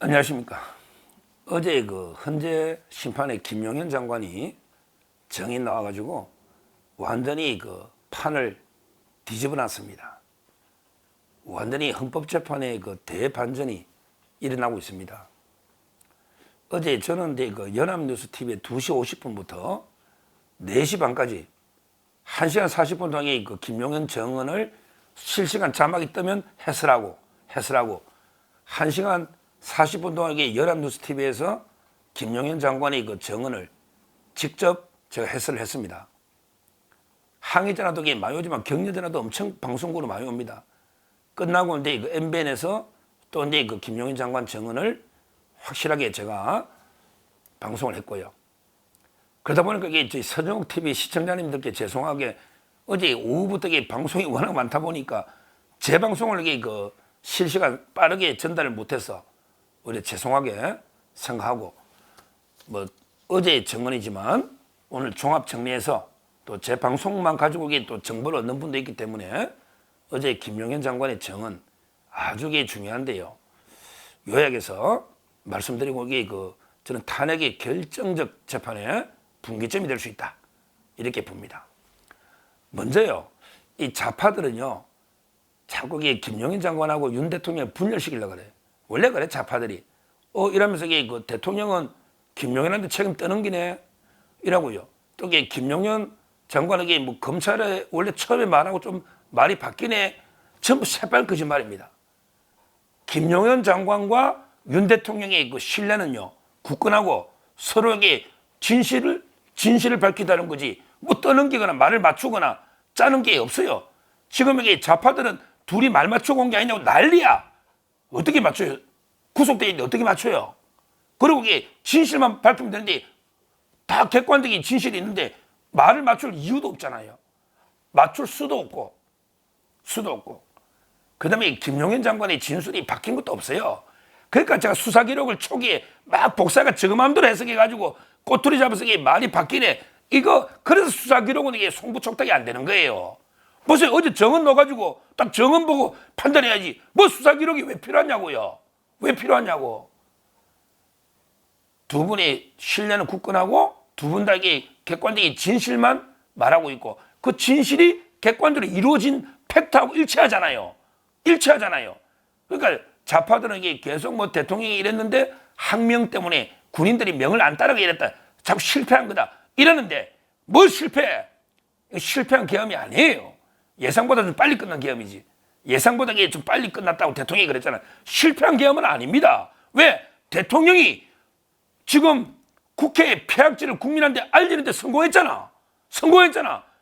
안녕하십니까. 어제 헌재 심판의 김용현 장관이 정인 나와가지고 완전히 판을 뒤집어 놨습니다. 완전히 헌법재판의 대반전이 일어나고 있습니다. 어제 저는 연합뉴스TV에 2시 50분부터 4시 반까지 1시간 40분 동안의 김용현 정언을 실시간 자막이 뜨면 해설하고 1시간 40분 동안 연합뉴스TV에서 김용현 장관의 정언을 직접 제가 해설을 했습니다. 항의 전화도 많이 오지만 격려 전화도 엄청 방송국으로 많이 옵니다. 끝나고 MBN에서 또 김용현 장관 정언을 확실하게 제가 방송을 했고요. 그러다 보니까 저희 서정욱 TV 시청자님들께 죄송하게 어제 오후부터 방송이 워낙 많다 보니까 제 방송을 실시간 빠르게 전달을 못해서 오히려 죄송하게 생각하고 어제 정언이지만 오늘 종합 정리해서 또 제 방송만 가지고 또 정보를 얻는 분도 있기 때문에 어제 김용현 장관의 정언 아주 중요한데요. 요약해서 말씀드리고 저는 탄핵의 결정적 재판에 분기점이 될 수 있다 이렇게 봅니다. 먼저요, 이 좌파들은요 자꾸 김용현 장관하고 윤 대통령 분열시키려고 그래. 원래 그래 좌파들이. 이러면서 대통령은 김용현한테 책임 떠넘기네 이라고요. 또 김용현 장관에게 검찰에 원래 처음에 말하고 좀 말이 바뀌네. 전부 새빨 거짓말입니다. 김용현 장관과 윤 대통령의 신뢰는요 굳건하고 서로에게 진실을 밝힌다는 거지 떠넘기거나 말을 맞추거나 짜는 게 없어요. 지금 좌파들은 둘이 말 맞추고 온 게 아니냐고 난리야. 어떻게 맞춰요? 구속돼 있는데 어떻게 맞춰요? 그리고 진실만 밝히면 되는데 다 객관적인 진실이 있는데 말을 맞출 이유도 없잖아요. 맞출 수도 없고. 그 다음에 김용현 장관의 진술이 바뀐 것도 없어요. 그러니까 제가 수사 기록을 초기에 막 복사가 저 마음대로 해석해가지고 꼬투리 잡아서 말이 바뀌네. 그래서 수사 기록은 송부촉탁이 안 되는 거예요. 보세요. 어제 정언 넣어가지고 딱 정언 보고 판단해야지. 수사 기록이 왜 필요하냐고요. 왜 필요하냐고. 두 분의 신뢰는 굳건하고 두 분 다 객관적인 진실만 말하고 있고 그 진실이 객관적으로 이루어진 팩트하고 일치하잖아요. 그러니까 좌파들은 계속 대통령이 이랬는데 항명 때문에 군인들이 명을 안 따르게 이랬다. 자꾸 실패한 거다. 이러는데 실패? 실패한 계엄이 아니에요. 예상보다 좀 빨리 끝난 계엄이지. 예상보다 좀 빨리 끝났다고 대통령이 그랬잖아. 실패한 계엄은 아닙니다. 왜? 대통령이 지금 국회에 폐악질을 국민한테 알리는데 성공했잖아.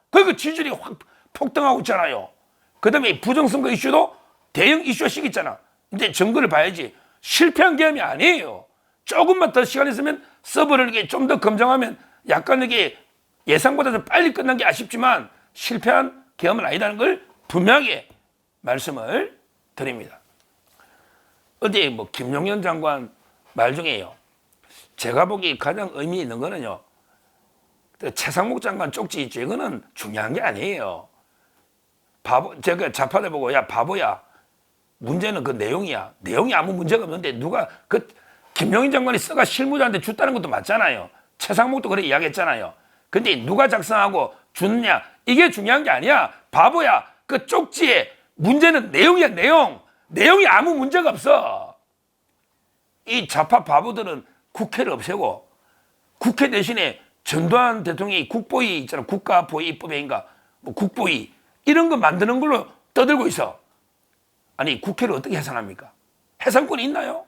그러니까 지지율이 확 폭등하고 있잖아요. 그 다음에 부정선거 이슈도 대형 이슈화시키 있잖아. 근데 증거를 봐야지. 실패한 계엄이 아니에요. 조금만 더 시간 있으면 서버를 좀 더 검증하면 약간 예상보다 좀 빨리 끝난 게 아쉽지만 실패한 계엄은 아니다는 걸 분명하게 말씀을 드립니다. 어제 김용현 장관 말 중에요. 제가 보기 가장 의미 있는 거는요. 최상목 장관 쪽지 있죠. 이거는 중요한 게 아니에요. 제가 좌파들 보고 야 바보야. 문제는 그 내용이야. 내용이 아무 문제가 없는데 누가 김용현 장관이 써가 실무자한테 줬다는 것도 맞잖아요. 최상목도 그래 이야기했잖아요. 근데 누가 작성하고 주느냐 이게 중요한 게 아니야. 바보야. 그 쪽지에 문제는 내용이야. 내용이 아무 문제가 없어. 이 좌파 바보들은 국회를 없애고 국회 대신에 전두환 대통령이 국보위 있잖아. 국가보위법인가 국보위 이런 거 만드는 걸로 떠들고 있어. 아니 국회를 어떻게 해산합니까? 해산권이 있나요?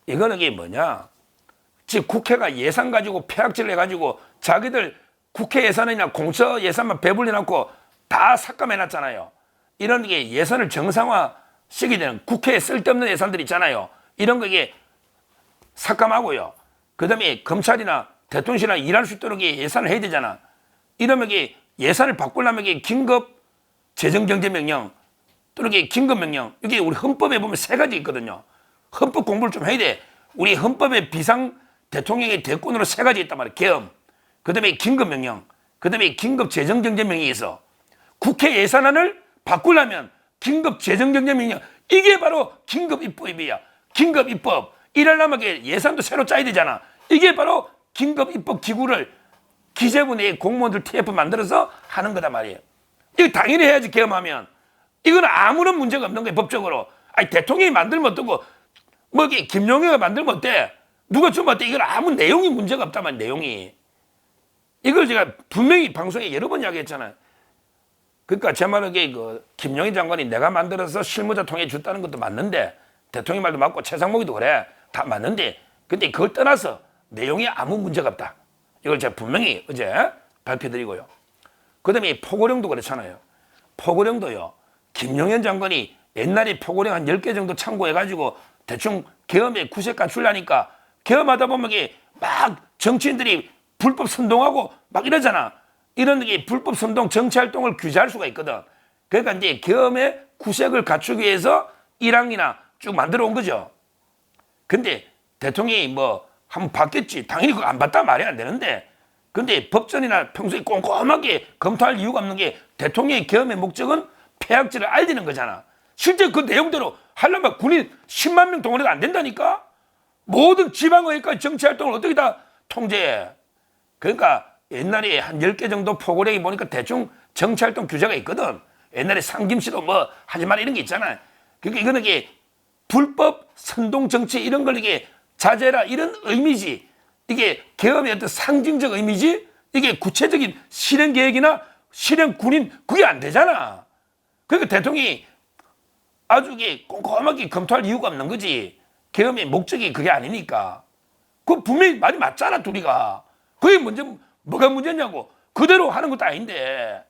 이거는 뭐냐? 즉 국회가 예산 가지고 폐악질을 해가지고 자기들 국회 예산이나 공처 예산만 배불려놓고 다 삭감해놨잖아요. 이런 예산을 정상화시키게 되는 국회에 쓸데없는 예산들 있잖아요. 이런 거 삭감하고요. 그 다음에 검찰이나 대통령실이나 일할 수 있도록 예산을 해야 되잖아. 이러면 예산을 바꾸려면 긴급 재정경제명령 또는 긴급명령 이게 우리 헌법에 보면 3가지 있거든요. 헌법 공부를 좀 해야 돼. 우리 헌법에 비상 대통령의 대권으로 3가지 있단 말이야. 계엄, 그 다음에 긴급명령, 그 다음에 긴급재정경제명령이 있어. 국회 예산안을 바꾸려면 긴급재정경제명령 이게 바로 긴급입법이야. 긴급 입법 이러려면 예산도 새로 짜야 되잖아. 이게 바로 긴급 입법 기구를 기재부 내 공무원들 TF 만들어서 하는 거단 말이에요. 이거 당연히 해야지. 계엄하면 이건 아무런 문제가 없는 거예요. 법적으로. 아니 대통령이 만들면 어떻고 뭐 김용현가 만들면 어때? 누가 주면 어때? 이건 아무 내용이 문제가 없다만 내용이. 이걸 제가 분명히 방송에 여러 번 이야기했잖아요. 그러니까 제 말은 그 김용희 장관이 내가 만들어서 실무자 통해 줬다는 것도 맞는데 대통령 말도 맞고 최상목이도 그래. 다 맞는데 근데 그걸 떠나서 내용이 아무 문제가 없다. 이걸 제가 분명히 어제 발표드리고요. 그 다음에 포고령도 그렇잖아요. 포고령도요. 김용현 장관이 옛날에 포고령 한 10개 정도 참고해가지고 대충 계엄에 구색 갖추려니까 계엄하다 보면 이게 막 정치인들이 불법 선동하고 막 이러잖아. 이런 게 불법 선동 정치활동을 규제할 수가 있거든. 그러니까 이제 계엄의 구색을 갖추기 위해서 1항이나 쭉 만들어 온 거죠. 근데 대통령이 뭐 한번 봤겠지. 당연히 그거 안 봤다 말이 안 되는데 근데 법전이나 평소에 꼼꼼하게 검토할 이유가 없는 게 대통령의 계엄의 목적은 폐악질을 알리는 거잖아. 실제 그 내용대로 하려면 군인 10만 명 동원해도 안 된다니까. 모든 지방의회까지 정치활동을 어떻게 다 통제해. 그러니까 옛날에 한 10개 정도 포고령이 보니까 대충 정치활동 규제가 있거든. 옛날에 상김씨도 뭐 하지 마라 이런 게 있잖아. 그러니까 이거는 이게 불법 선동 정치 이런 걸 이게 자제라 이런 의미지. 이게 계엄의 어떤 상징적 의미지. 이게 구체적인 실행 계획이나 실행 군인 그게 안 되잖아. 그러니까 대통령이 아주 이게 꼼꼼하게 검토할 이유가 없는 거지. 계엄의 목적이 그게 아니니까. 그 분명히 말이 맞잖아 둘이가. 그게 문제 뭐가 문제냐고. 그대로 하는 것도 아닌데.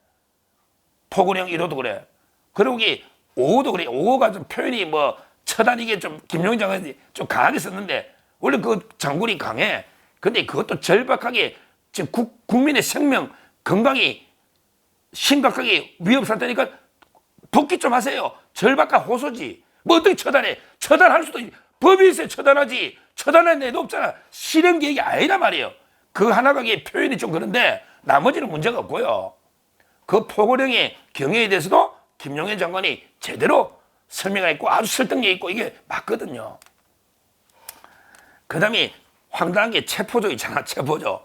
포고령 1호도 그래. 그리고 이게 5호도 그래. 5호가 좀 표현이 뭐 처단 이게 좀 김용희 장관이 좀 강하게 썼는데 원래 그 장군이 강해. 근데 그것도 절박하게 지금 국민의 생명 건강이 심각하게 위협 상태니까 복귀 좀 하세요. 절박한 호소지. 뭐 어떻게 처단해? 처단할 수도 법이 있어야 처단하지. 처단하는 애도 없잖아. 실행 계획이 아니란 말이에요. 그 하나가 표현이 좀 그런데 나머지는 문제가 없고요. 그 포고령의 경위에 대해서도 김용현 장관이 제대로 설명했고 아주 설득력 있고 이게 맞거든요. 그 다음에 황당한 게 체포조 있잖아. 체포조.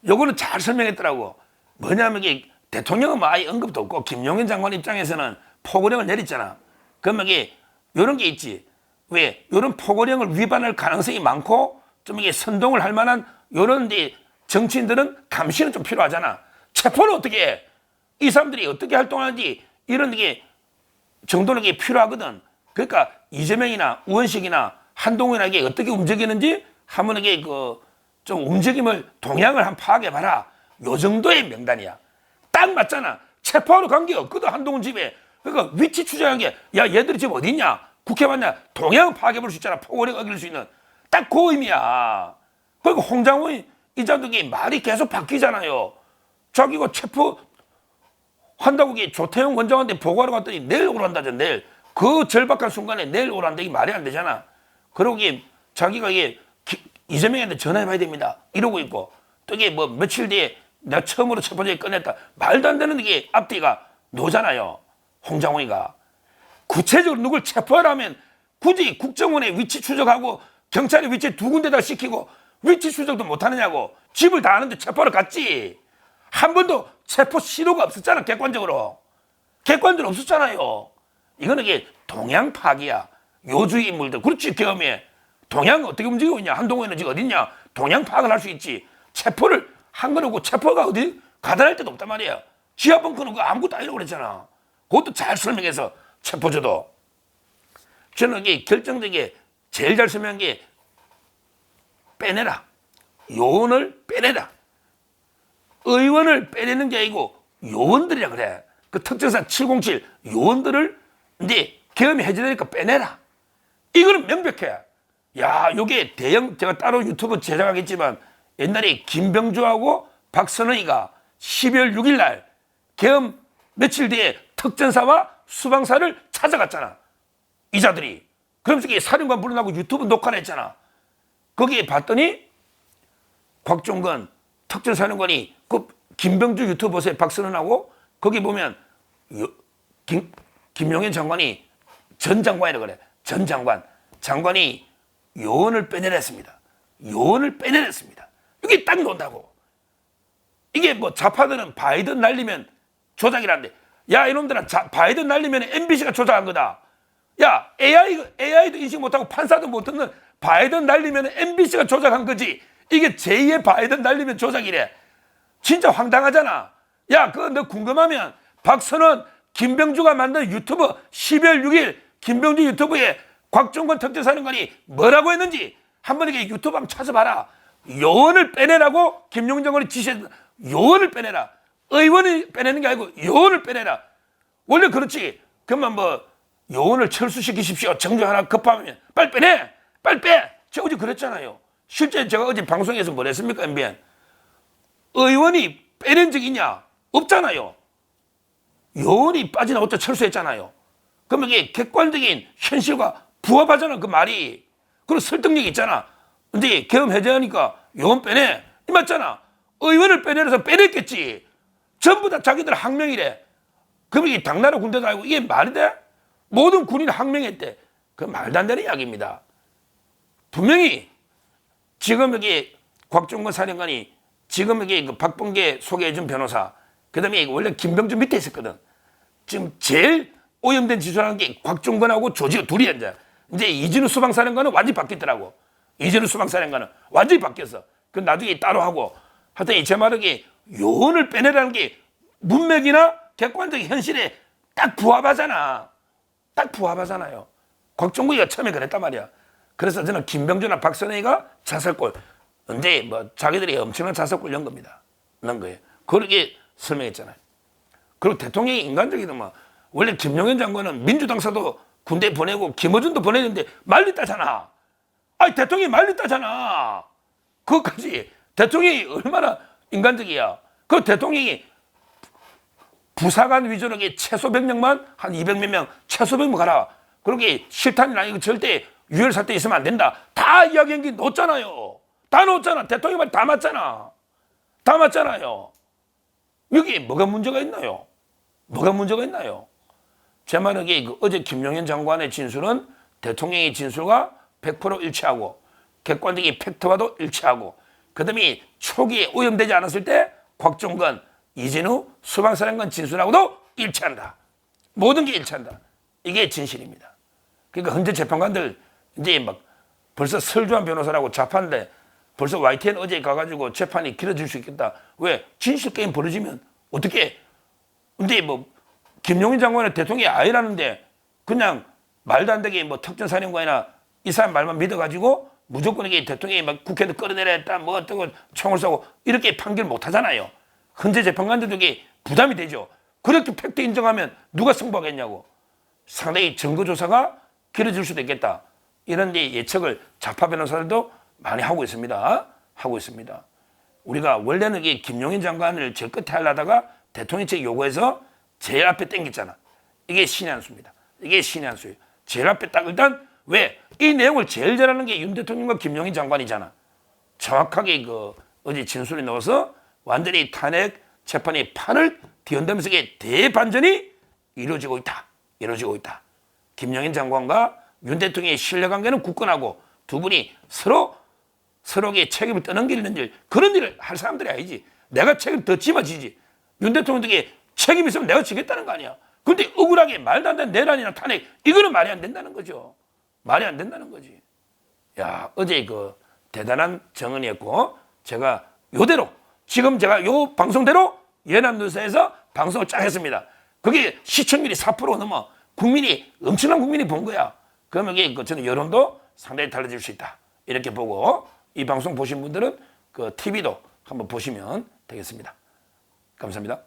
요거는 잘 설명했더라고. 뭐냐면 이게 대통령은 뭐 아예 언급도 없고 김용현 장관 입장에서는 포고령을 내렸잖아. 그러면 이게 요런 게 있지. 왜? 요런 포고령을 위반할 가능성이 많고 좀 이게 선동을 할 만한 요런 정치인들은 감시는 좀 필요하잖아. 체포는 어떻게 해? 이 사람들이 어떻게 활동하는지 이런 게 정도는 게 필요하거든. 그러니까 이재명이나 우원식이나 한동훈이나 이게 어떻게 움직이는지 한번 이게 좀 움직임을 동향을 한번 파악해봐라. 요 정도의 명단이야. 딱 맞잖아. 체포하러 간 게 없거든 한동훈 집에. 그러니까 위치 추적한 게 야 얘들이 지금 어디 있냐? 국회 맞냐? 동향 파악해볼 수 있잖아. 포고령 어길 수 있는. 딱 그 의미야. 그리고 홍장훈 이자들이 말이 계속 바뀌잖아요. 자기가 체포 한다고 조태용 원장한테 보고하러 갔더니 내일 오란다죠. 내일. 그 절박한 순간에 내일 오란다. 이게 말이 안 되잖아. 그러고 자기가 이재명한테 전화해봐야 됩니다. 이러고 있고 또 이게 뭐 며칠 뒤에 내가 처음으로 첫 번째 꺼냈다. 말도 안 되는 게 앞뒤가 노잖아요. 홍장훈이가. 구체적으로 누굴 체포하라면 굳이 국정원에 위치 추적하고 경찰의 위치 두 군데다 시키고 위치 추적도 못하느냐고. 집을 다 아는데 체포하러 갔지. 한 번도 체포 시도가 없었잖아. 객관적으로 없었잖아요. 이거는 이게 동향 파악이야. 요주의 인물들. 그렇지. 계엄에 동향 어떻게 움직이고 있냐. 한동훈은 지금 어딨냐. 동향 파악을 할 수 있지. 체포를 한 거라고. 체포가 어디 가다할 때도 없단 말이야. 지하 벙커는 그거 아무것도 아니라고 그랬잖아. 그것도 잘 설명해서 체포줘도. 저는 이게 결정적이게 제일 잘 설명한 게 빼내라. 요원을 빼내라. 의원을 빼내는 게 아니고 요원들이라 그래. 그 특전사 707 요원들을 이제 계엄이 해제되니까 빼내라. 이거는 명백해. 야, 요게 대형, 제가 따로 유튜브 제작하겠지만 옛날에 김병주하고 박선의가 12월 6일 날 계엄 며칠 뒤에 특전사와 수방사를 찾아갔잖아. 이자들이. 그러면서 사령관 불러나고 유튜브 녹화를 했잖아. 거기에 봤더니 곽종건 특전사령관이 그 김병주 유튜브 보세요. 박선은하고 거기 보면 김용현 장관이 전 장관이라 그래. 전 장관. 장관이 요원을 빼내렸습니다. 요원을 빼내렸습니다. 이게 딱 논다고. 이게 뭐 좌파들은 바이든 날리면 조작이라는데, 야 이놈들아, 바이든 날리면 MBC가 조작한 거다. 야 AI도 인식 못하고 판사도 못 듣는 바이든 날리면 MBC가 조작한 거지. 이게 제2의 바이든 날리면 조작이래. 진짜 황당하잖아. 야 그거 너 궁금하면 박선원 김병주가 만든 유튜브 12월 6일 김병주 유튜브에 곽종건 특별사령관이 뭐라고 했는지 한번 이렇게 유튜브 한번 찾아봐라. 요원을 빼내라고 김용인 장관이 지시했다. 요원을 빼내라. 의원이 빼내는 게 아니고 요원을 빼내라. 원래 그렇지. 그러면 뭐 요원을 철수시키십시오. 정부 하나 급하면 빨리 빼내. 빨리 빼. 제가 어제 그랬잖아요. 실제 제가 어제 방송에서 뭘 했습니까? MBN. 의원이 빼낸 적 있냐? 없잖아요. 요원이 빠져나왔자 철수했잖아요. 그러면 이게 객관적인 현실과 부합하잖아, 그 말이. 그리고 설득력이 있잖아. 근데 계엄 해제하니까 요원 빼내. 이 맞잖아. 의원을 빼내서 빼냈겠지. 전부 다 자기들 항명이래. 그럼 이게 당나라 군대도 아니고 이게 말이 돼? 모든 군인 항명했대. 그 말도 안 되는 이야기입니다. 분명히 지금 여기 곽종건 사령관이 지금 여기 그 박범계 소개해준 변호사, 그 다음에 원래 김병주 밑에 있었거든. 지금 제일 오염된 지수라는 게 곽종건하고 조지호 둘이 이제 이진우 수방사령관은 완전히 바뀌었더라고. 이진우 수방사령관은 완전히 바뀌었어. 그 나중에 따로 하고. 하여튼 제 말은 요원을 빼내라는 게 문맥이나 객관적인 현실에 딱 부합하잖아. 딱 부합하잖아요. 곽종건이가 처음에 그랬단 말이야. 그래서 저는 김병주나 박선혜가 자살골, 언제 뭐 자기들이 엄청난 자살골 넣은 겁니다. 넣은 거예요. 그렇게 설명했잖아요. 그리고 대통령이 인간적이든 뭐 원래 김용현 장관은 민주당사도 군대 보내고 김어준도 보내는데 말렸다잖아. 아니 대통령이 말렸다잖아. 그것까지 대통령이 얼마나 인간적이야. 그 대통령이 부사관 위주로 최소 100명만 한 200몇 명 최소 100명 가라. 그렇게 실탄이나 이거 절대 유혈 사태 있으면 안 된다. 다 이야기한 게 놓잖아요. 다 놓잖아. 대통령 말 다 맞잖아. 다 맞잖아요. 여기 뭐가 문제가 있나요? 뭐가 문제가 있나요? 제 말은 어제 김용현 장관의 진술은 대통령의 진술과 100% 일치하고 객관적인 팩트와도 일치하고 그다음에 초기에 오염되지 않았을 때 곽종건, 이진우, 수방사령관 진술하고도 일치한다. 모든 게 일치한다. 이게 진실입니다. 그러니까 현재 재판관들 이제 막 벌써 설주한 변호사라고 잡았는데 벌써 YTN 어제 가가지고 재판이 길어질 수 있겠다. 왜? 진실 게임 벌어지면 어떻게? 근데 뭐 김용인 장관은 대통령이 아니라는데 그냥 말도 안 되게 뭐 특전사령관이나 이 사람 말만 믿어가지고 무조건 이게 대통령이 막 국회도 끌어내렸다 뭐 어쩌고 총을 쏘고 이렇게 판결 못 하잖아요. 현재 재판관들도 이게 부담이 되죠. 그렇게 팩트 인정하면 누가 승복하겠냐고. 상당히 증거조사가 길어질 수도 있겠다. 이런 데 예측을 좌파 변호사들도 많이 하고 있습니다. 하고 있습니다. 우리가 원래는 이게 김용인 장관을 제일 끝에 하려다가 대통령 측 요구해서 제일 앞에 땡겼잖아. 이게 신의 한 수입니다. 이게 신의 한 수예요. 제일 앞에 딱 일단 왜? 이 내용을 제일 잘하는 게 윤 대통령과 김용인 장관이잖아. 정확하게 그 어제 진술이 넣어서 완전히 탄핵 재판의 판을 뒤흔들면서 이게 대반전이 이루어지고 있다. 이루어지고 있다. 김용인 장관과 윤 대통령의 신뢰관계는 굳건하고 두 분이 서로에게 책임을 떠넘기는 일, 그런 일을 할 사람들이 아니지. 내가 책임 더 짊어지지. 윤 대통령에게 책임 있으면 내가 지겠다는 거 아니야. 그런데 억울하게 말도 안 되는 내란이나 탄핵, 이거는 말이 안 된다는 거죠. 말이 안 된다는 거지. 야, 어제 그 대단한 정언이었고, 제가 요대로, 지금 제가 요 방송대로 연합뉴스에서 방송을 쫙 했습니다. 그게 시청률이 4% 넘어. 엄청난 국민이 본 거야. 그러면 이게 저는 여론도 상당히 달라질 수 있다. 이렇게 보고, 이 방송 보신 분들은 그 TV도 한번 보시면 되겠습니다. 감사합니다.